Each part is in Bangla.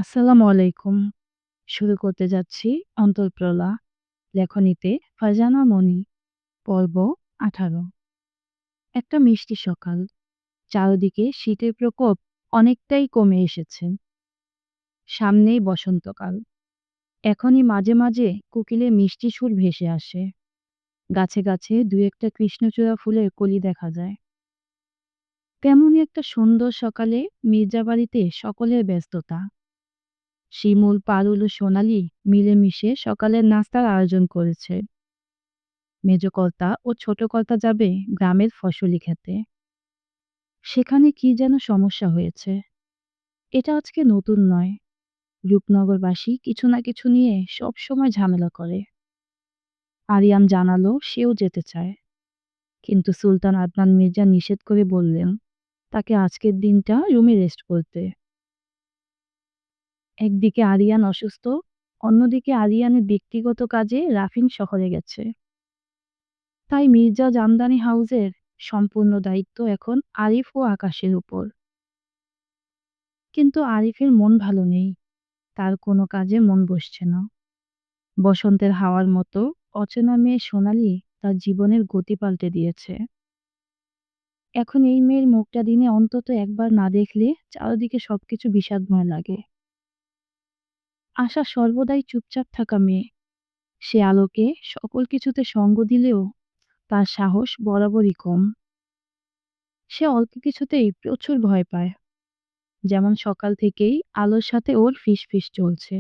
আসসালামু আলাইকুম। শুরু করতে যাচ্ছি অন্তঃপ্রলা লেখনীতে ফারজানা মনি। পর্ব ১৮। একটা মিষ্টি সকাল। চারদিকে শীতের প্রকোপ অনেকটাই কমে এসেছে। সামনেই বসন্তকাল। এখনই মাঝে মাঝে কোকিলের মিষ্টি সুর ভেসে আসে। গাছে গাছে দুই একটা কৃষ্ণচূড়া ফুলের কলি দেখা যায়। তেমনই একটা সুন্দর সকালে মির্জাবাড়িতে সকলের ব্যস্ততা। শিমুল, পারুল ও সোনালি মিলেমিশে সকালের নাস্তার আয়োজন করেছে। মেজ কর্তা ও ছোট কর্তা যাবে গ্রামের ফসলি ক্ষেতে। সেখানে কি যেন সমস্যা হয়েছে। এটা আজকে নতুন নয়। রূপনগরবাসী কিছু না কিছু নিয়ে সব সময় ঝামেলা করে। আরিয়ান জানালো সেও যেতে চায়, কিন্তু সুলতান আদনান মির্জা নিষেধ করে বললেন তাকে আজকের দিনটা রুমে রেস্ট করতে। একদিকে আরিয়ান অসুস্থ, অন্যদিকে আরিয়ানের ব্যক্তিগত কাজে রাফিন শহরে গেছে। তাই মির্জা জামদানি হাউসের সম্পূর্ণ দায়িত্ব এখন আরিফ ও আকাশের উপর। কিন্তু আরিফের মন ভালো নেই। তার কোনো কাজে মন বসছে না। বসন্তের হাওয়ার মতো অচেনা মেয়ে সোনালি তার জীবনের গতি পাল্টে দিয়েছে। এখন এই মেয়ের মুখটা দিনে অন্তত একবার না দেখলে চারদিকে সবকিছু বিষাদময় লাগে। আশা সর্বদাই চুপচাপ থাকা মেয়ে। সে আলোকে সকল কিছুতে সঙ্গ দিলেও তার সাহস বরাবরই কম। সে অল্প কিছুতেই প্রচুর ভয় পায়। যেমন সকাল থেকেই আলোর সাথে ওর ফিসফিস চলছে।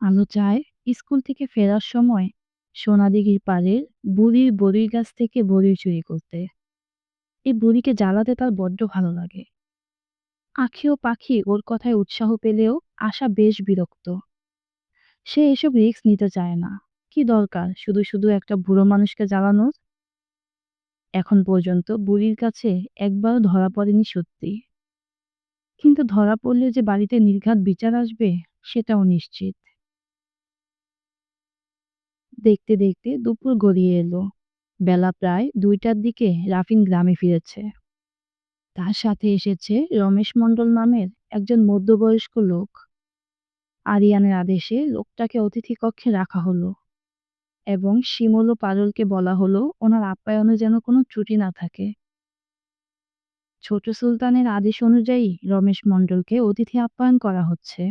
আলো চায় স্কুল থেকে ফেরার সময় সোনাদিঘির পাড়ের বুড়ির বড়ির গাছ থেকে বড়ি চুরি করতে। এই বুড়িকে জ্বালাতে তার বড্ড ভালো লাগে। আঁখি ও পাখি ওর কথায় উৎসাহ পেলেও আশা বেশ বিরক্ত। সে এসব রিস্ক নিতে চায় না। কি দরকার শুধু শুধু একটা বুড়ো মানুষকে জ্বালানোর। এখন পর্যন্ত বুড়ির কাছে একবারও ধরা পড়েনি সত্যি, কিন্তু ধরা পড়লে যে বাড়িতে নির্ঘাত বিচার আসবে সেটাও নিশ্চিত। দেখতে দেখতে দুপুর গড়িয়ে এলো। বেলা প্রায় ২টার দিকে রাফিন গ্রামে ফিরেছে। তার সাথে এসেছে রমেশ মণ্ডল নামের একজন মধ্যবয়স্ক লোক। আরিয়ানের আদেশে লোকটাকে অতিথি কক্ষে রাখা হলো এবং শিমুল ও পারুলকে বলা হলো ওনার আপ্যায়নে যেন কোনো ত্রুটি না থাকে। ছোট সুলতানের আদেশ অনুযায়ী রমেশ মণ্ডলকে অতিথি আপ্যায়ন করা হচ্ছে,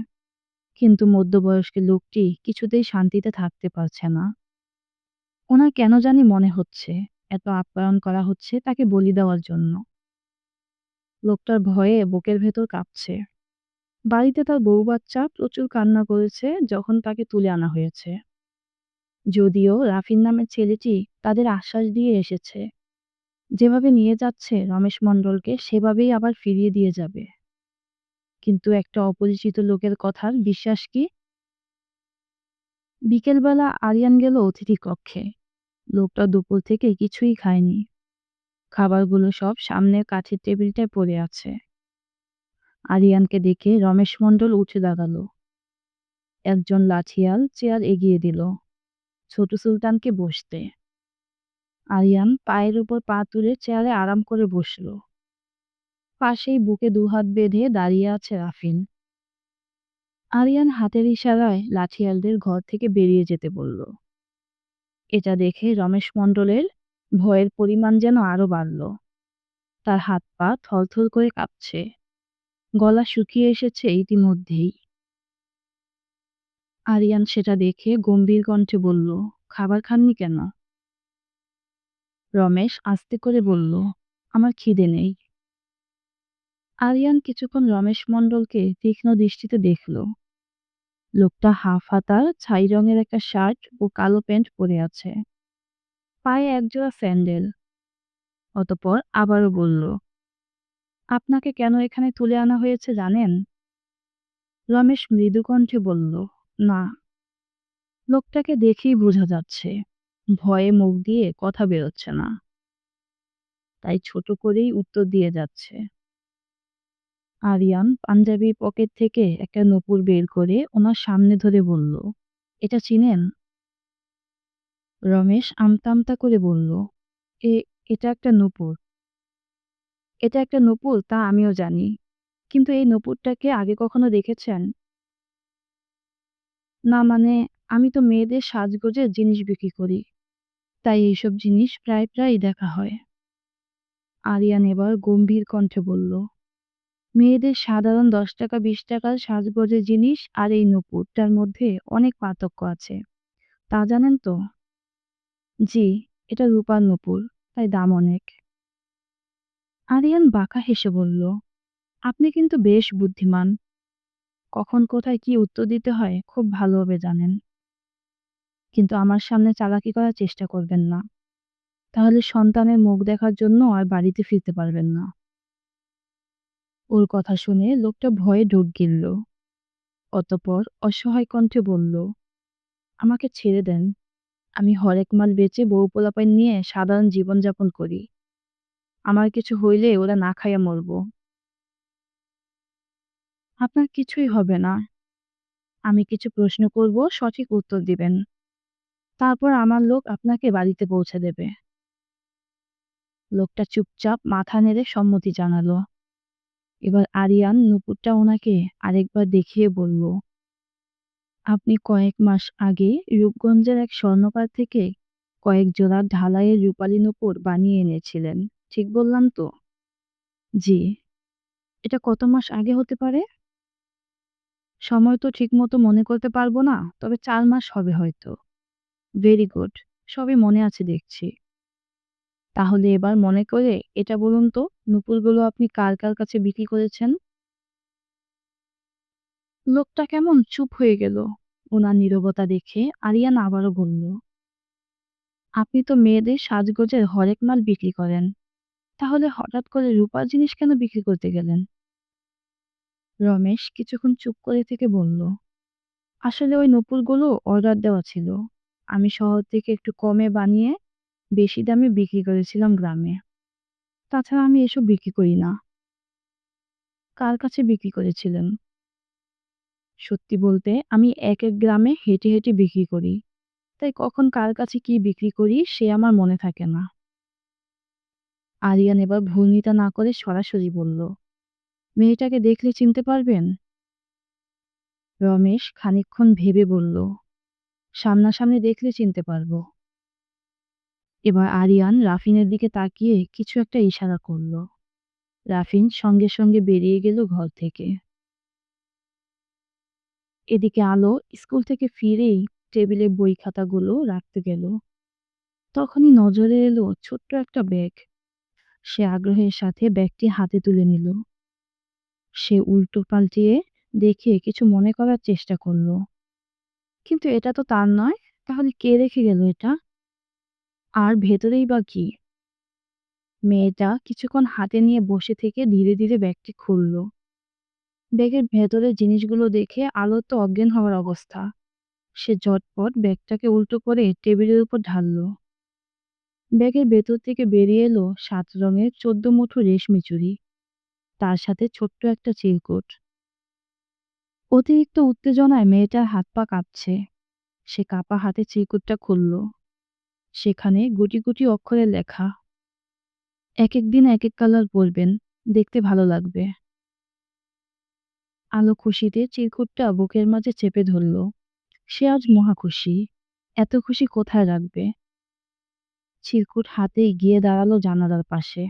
কিন্তু মধ্যবয়স্ক লোকটি কিছুতেই শান্তিতে থাকতে পারছে না। ওনার কেন জানি মনে হচ্ছে এত আপ্যায়ন করা হচ্ছে তাকে বলি দেওয়ার জন্য। লোকটার ভয়ে বুকের ভেতর কাঁপছে। বাড়িতে তার বউ বাচ্চা প্রচুর কান্না করেছে যখন তাকে তুলে আনা হয়েছে। যদিও রাফিন নামের ছেলেটি তাদের আশ্বাস দিয়ে এসেছে, যেভাবে নিয়ে যাচ্ছে রমেশ মণ্ডলকে সেভাবেই আবার ফিরিয়ে দিয়ে যাবে। কিন্তু একটা অপরিচিত লোকের কথার বিশ্বাস কি? বিকেলবেলা আরিয়ান গেল অতিথি কক্ষে। লোকটা দুপুর থেকে কিছুই খায়নি। খাবারগুলো সব সামনের কাঠের টেবিলটায় পড়ে আছে। আরিয়ানকে দেখে রমেশ মণ্ডল উঠে দাঁড়ালো। একজন লাঠিয়াল চেয়ার এগিয়ে দিল ছোট সুলতানকে বসতে। আরিয়ান পায়ের উপর পা তুলে চেয়ারে আরাম করে বসল। পাশেই বুকে দুহাত বেঁধে দাঁড়িয়ে আছে রাফিন। আরিয়ান হাতের ইশারায় লাঠিয়ালদের ঘর থেকে বেরিয়ে যেতে বলল। এটা দেখে রমেশ মণ্ডলের ভয়ের পরিমাণ যেন আরো বাড়ল। তার হাত পা থরথর করে কাঁপছে। গলা শুকিয়ে এসেছে ইতিমধ্যেই। আরিয়ান সেটা দেখে গম্ভীর কণ্ঠে বলল, খাবার খাননি কেন? রমেশ আস্তে করে বলল, আমার খিদে নেই। আরিয়ান কিছুক্ষণ রমেশ মণ্ডলকে তীক্ষ্ণ দৃষ্টিতে দেখল। লোকটা হাফ হাতা ছাই রঙের একটা শার্ট ও কালো প্যান্ট পরে আছে, পায়ে একজোড়া স্যান্ডেল। অতঃপর আবারও বলল, আপনাকে কেন এখানে তুলে আনা হয়েছে জানেন? রমেশ মৃদু কণ্ঠে বলল, না। লোকটাকে দেখেই বোঝা যাচ্ছে ভয়ে মুখ দিয়ে কথা বেরোচ্ছে না, তাই ছোট করেই উত্তর দিয়ে যাচ্ছে। আরিয়ান পাঞ্জাবির পকেট থেকে একটা নূপুর বের করে ওনার সামনে ধরে বলল, এটা চিনেন? রমেশ আমতা আমতা করে বলল, এ এটা একটা নূপুর। এটা একটা নূপুর তা আমিও জানি, কিন্তু এই নূপুরটাকে আগে কখনো দেখেছেন? না মানে, আমি তো মেয়েদের সাজগোজের জিনিস বিক্রি করি। তাই এইসব জিনিস প্রায়ই দেখা হয়। আরিয়ান এবার গম্ভীর কণ্ঠে বলল, মেয়েদের সাধারণ ৳১০ ৳২০ সাজগোজের জিনিস আর এই নূপুরটার মধ্যে অনেক পার্থক্য আছে। তা জানেন তো? জি, এটা রূপার নূপুর, তাই দাম অনেক। আরিয়ান বাঁকা হেসে বলল, আপনি কিন্তু বেশ বুদ্ধিমান। কখন কোথায় কি উত্তর দিতে হয় খুব ভালোভাবে জানেন। কিন্তু আমার সামনে চালাকি করার চেষ্টা করবেন না। তাহলে সন্তানের মুখ দেখার জন্য আর বাড়িতে ফিরতে পারবেন না। ওর কথা শুনে লোকটা ভয়ে ঢোক গিলল। অতঃপর অসহায় কণ্ঠে বলল, আমাকে ছেড়ে দেন। আমি হরেক মাল বেচে বউ পোলাপাইন নিয়ে সাধারণ জীবনযাপন করি। আমার কিছু হইলে ওরা না খাইয়া মরব। আপনার কিছুই হবে না। আমি কিছু প্রশ্ন করব, সঠিক উত্তর দিবেন। তারপর আমার লোক আপনাকে বাড়িতে পৌঁছে দেবে। লোকটা চুপচাপ মাথা নেড়ে সম্মতি জানালো। এবার আরিয়ান নুপুরটা ওনাকে আরেকবার দেখিয়ে বলল, আপনি কয়েক মাস আগে রূপগঞ্জের এক স্বর্ণকার থেকে কয়েক জোড়া ঢালাইয়ের রূপালী নূপুর বানিয়ে এনেছিলেন। ঠিক বললাম তো? জি। এটা কত মাস আগে হতে পারে? সময় তো ঠিকমতো মনে করতে পারবো না, তবে ৪ মাস হবে হয়তো। Very good. সবই মনে আছে দেখছি। তাহলে এবার মনে করে এটা বলুন তো, নূপুরগুলো আপনি কার কাছে বিক্রি করেছেন? লোকটা কেমন চুপ হয়ে গেল। ওনার নীরবতা দেখে আরিয়ান আবারও বলল, আপনি তো মেয়েদের সাজগোজের হরেক মাল বিক্রি করেন। তাহলে হঠাৎ করে রূপার জিনিস কেন বিক্রি করতে গেলেন? রমেশ কিছুক্ষণ চুপ করে থেকে বলল, আসলে ওই নূপুরগুলো অর্ডার দেওয়া ছিল। আমি শহর থেকে একটু কমে বানিয়ে বেশি দামে বিক্রি করেছিলাম গ্রামে। তাছাড়া আমি এসব বিক্রি করি না। কার কাছে বিক্রি করেছিলেন? সত্যি বলতে আমি এক গ্রামে হেঁটে বিক্রি করি। তাই কখন কার কাছে কি বিক্রি করি সে আমার মনে থাকে না। আরিয়ান এবার ভূমিকা না করে সরাসরি বলল, মেয়েটাকে দেখলে চিনতে পারবেন? রমেশ খানিকক্ষণ ভেবে বলল, সামনাসামনি দেখলে চিনতে পারবো। এবার আরিয়ান রাফিনের দিকে তাকিয়ে কিছু একটা ইশারা করল। রাফিন সঙ্গে বেরিয়ে গেল ঘর থেকে। এদিকে আলো স্কুল থেকে ফিরেই টেবিলে বই খাতাগুলো রাখতে গেল। তখনই নজরে এলো ছোট্ট একটা ব্যাগ। সে আগ্রহের সাথে ব্যাগটি হাতে তুলে নিল। সে উল্টো পাল্টিয়ে দেখে কিছু মনে করার চেষ্টা করল। কিন্তু এটা তো তার নয়। তাহলে কে রেখে গেল এটা? আর ভেতরেই বা কি? মেয়েটা কিছুক্ষণ হাতে নিয়ে বসে থেকে ধীরে ব্যাগটি খুলল। ব্যাগের ভেতরের জিনিসগুলো দেখে আলোর তো অজ্ঞান হওয়ার অবস্থা। সে ঝটপট ব্যাগটাকে উল্টো করে টেবিলের উপর ঢালল। ব্যাগের ভেতর থেকে বেরিয়ে এলো ৭ রঙের ১৪ মুঠো রেশমি চুড়ি, তার সাথে ছোট্ট একটা চিরকুট। অতিরিক্ত উত্তেজনায় মেয়েটার হাত পা কাঁপছে। সে কাঁপা হাতে চিরকুটটা খুলল। সেখানে গুটি অক্ষরে লেখা, একেক দিন একেক কালার পরবেন, দেখতে ভালো লাগবে। আলো খুশিতে চিরকুটটা বুকের মাঝে চেপে ধরল। সে আজ মহা খুশি। এত খুশি কোথায় রাখবে? চিরকুট হাতেই গিয়ে দাঁড়ালো জানালার পাশে।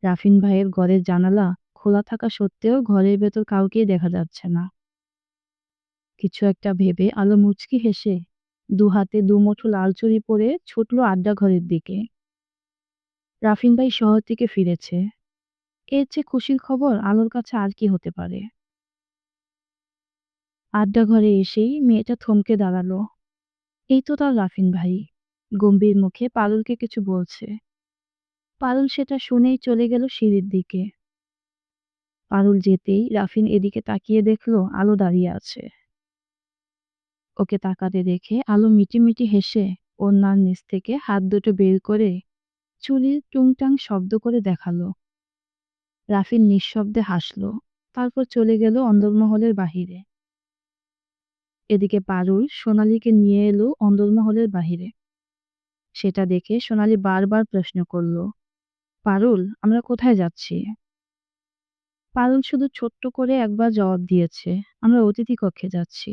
রাফিন ভাইয়ের ঘরের জানালা খোলা থাকা সত্ত্বেও ঘরের ভেতর কাউকেই দেখা যাচ্ছে না। কিছু একটা ভেবে আলো মুচকি হেসে হাতে মুঠো লাল চুড়ি পরে ছুটল আড্ডা ঘরের দিকে। রাফিন ভাই শহর থেকে ফিরেছে। এর চেয়ে খুশির খবর আলোর কাছে আর কি হতে পারে? আড্ডা ঘরে এসেই মেয়েটা থমকে দাঁড়ালো। এই তো তার রাফিন ভাই। গম্ভীর মুখে পারুলকে কিছু বলছে। পারুল সেটা শুনেই চলে গেল সিঁড়ির দিকে। পারুল যেতেই রাফিন এদিকে তাকিয়ে দেখলো আলো দাঁড়িয়ে আছে। ওকে তাকাতে দেখে আলো মিটিমিটি হেসে ওড়নার নিচ থেকে হাত দুটো বের করে চুলির টুংটাং শব্দ করে দেখালো। রাফিন নিঃশব্দে হাসলো। তারপর চলে গেল অন্দরমহলের বাহিরে। এদিকে পারুল সোনালীকে নিয়ে এলো অন্দরমহলের বাহিরে। সেটা দেখে সোনালী বারবার প্রশ্ন করলো, পারুল, আমরা কোথায় যাচ্ছি? পারুল শুধু ছোট্ট করে একবার জবাব দিয়েছে, আমরা অতিথি কক্ষে যাচ্ছি।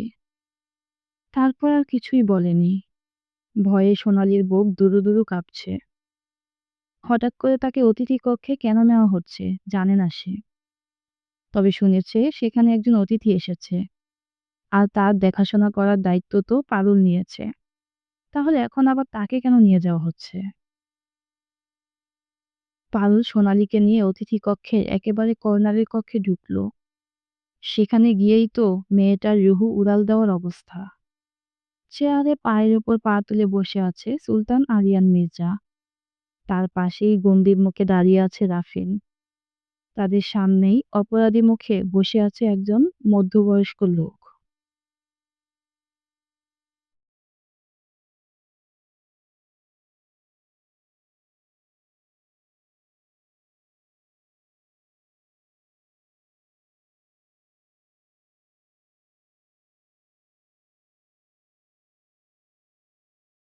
তারপর আর কিছুই বলেনি। ভয়ে সোনালীর বুক দুরু দুরু কাঁপছে। হঠাৎ করে তাকে অতিথি কক্ষে কেন নেওয়া হচ্ছে জানে না সে। তবে শুনেছে সেখানে একজন অতিথি এসেছে, আর তার দেখাশোনা করার দায়িত্ব তো পারুল নিয়েছে। তাহলে এখন আবার তাকে কেন নিয়ে যাওয়া হচ্ছে? পারুল সোনালীকে নিয়ে অতিথি কক্ষের একেবারে কর্নারের কক্ষে ঢুকলো। সেখানে গিয়েই তো মেয়েটার রুহু উড়াল দেওয়ার অবস্থা। চেয়ারে পায়ের উপর পা তুলে বসে আছে সুলতান আরিয়ান মির্জা। তার পাশেই গম্ভীর মুখে দাঁড়িয়ে আছে রাফিন। তাদের সামনেই অপরাধী মুখে বসে আছে একজন মধ্যবয়স্ক লোক।